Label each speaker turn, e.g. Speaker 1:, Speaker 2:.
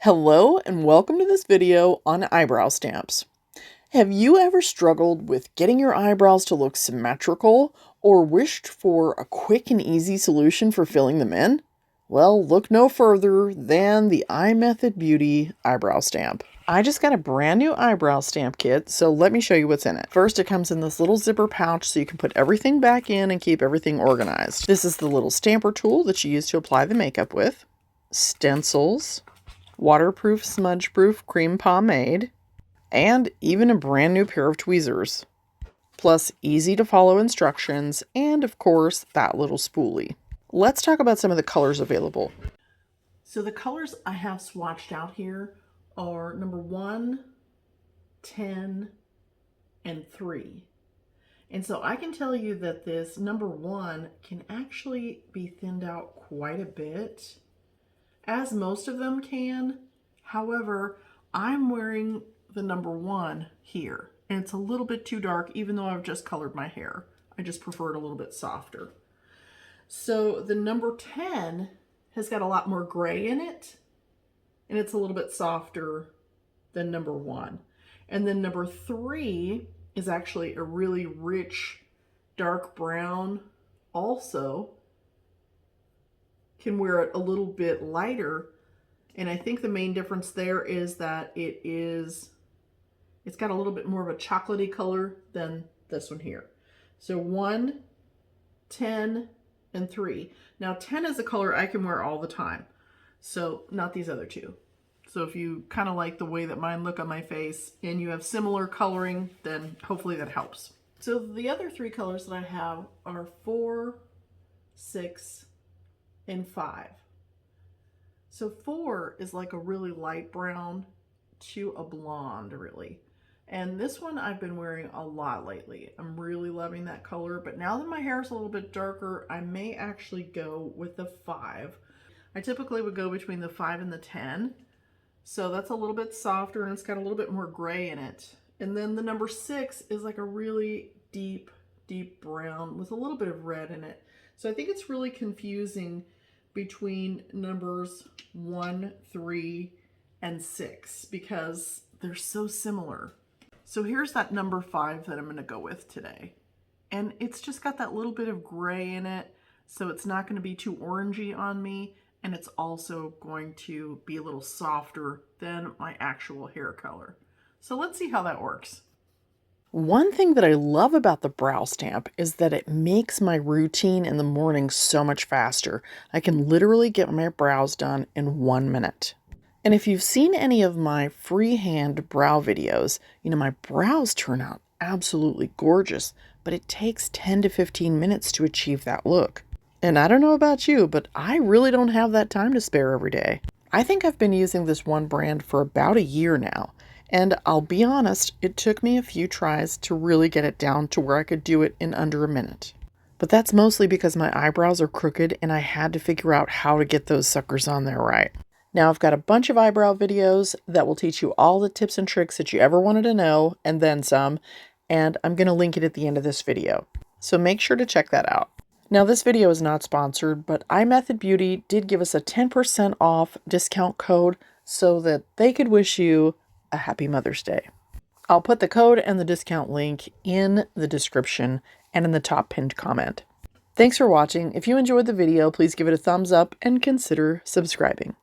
Speaker 1: Hello and welcome to this video on eyebrow stamps. Have you ever struggled with getting your eyebrows to look symmetrical or wished for a quick and easy solution for filling them in? Well, look no further than the iMethod Beauty eyebrow stamp. I just got a brand new eyebrow stamp kit, so let me show you what's in it. First, it comes in this little zipper pouch so you can put everything back in and keep everything organized. This is the little stamper tool that you use to apply the makeup with. Stencils, waterproof, smudge-proof cream pomade, and even a brand new pair of tweezers. Plus easy to follow instructions, and of course, that little spoolie. Let's talk about some of the colors available. So the colors I have swatched out here are number 1, 10, and 3. And so I can tell you that this number 1 can actually be thinned out quite a bit, as most of them can. However, I'm wearing the number 1 here, and it's a little bit too dark, even though I've just colored my hair. I just prefer it a little bit softer. So the number 10 has got a lot more gray in it, and it's a little bit softer than number 1. And then number 3 is actually a really rich dark brown. Also can wear it a little bit lighter, and I think the main difference there is that it's got a little bit more of a chocolatey color than this one here. So 1, 10, and 3. Now 10 is a color I can wear all the time, so not these other two. So if you kind of like the way that mine look on my face and you have similar coloring, then hopefully that helps. So the other 3 colors that I have are 4, 6, and 5. So 4 is like a really light brown to a blonde, really. And this one I've been wearing a lot lately. I'm really loving that color, but now that my hair is a little bit darker, I may actually go with the 5. I typically would go between the 5 and the 10. So that's a little bit softer and it's got a little bit more gray in it. And then the number 6 is like a really deep brown with a little bit of red in it. So I think it's really confusing between numbers 1, 3, and 6 because they're so similar. So here's that number 5 that I'm going to go with today. And it's just got that little bit of gray in it, so it's not going to be too orangey on me, and it's also going to be a little softer than my actual hair color. So let's see how that works. One thing that I love about the brow stamp is that it makes my routine in the morning so much faster. I can literally get my brows done in 1 minute. And if you've seen any of my freehand brow videos, my brows turn out absolutely gorgeous, but it takes 10 to 15 minutes to achieve that look. And I don't know about you, but I really don't have that time to spare every day. I think I've been using this one brand for about a year now. And I'll be honest, it took me a few tries to really get it down to where I could do it in under a minute. But that's mostly because my eyebrows are crooked and I had to figure out how to get those suckers on there right. Now I've got a bunch of eyebrow videos that will teach you all the tips and tricks that you ever wanted to know, and then some, and I'm going to link it at the end of this video. So make sure to check that out. Now this video is not sponsored, but iMethod Beauty did give us a 10% off discount code so that they could wish you a happy Mother's Day. I'll put the code and the discount link in the description and in the top pinned comment. Thanks for watching. If you enjoyed the video, please give it a thumbs up and consider subscribing.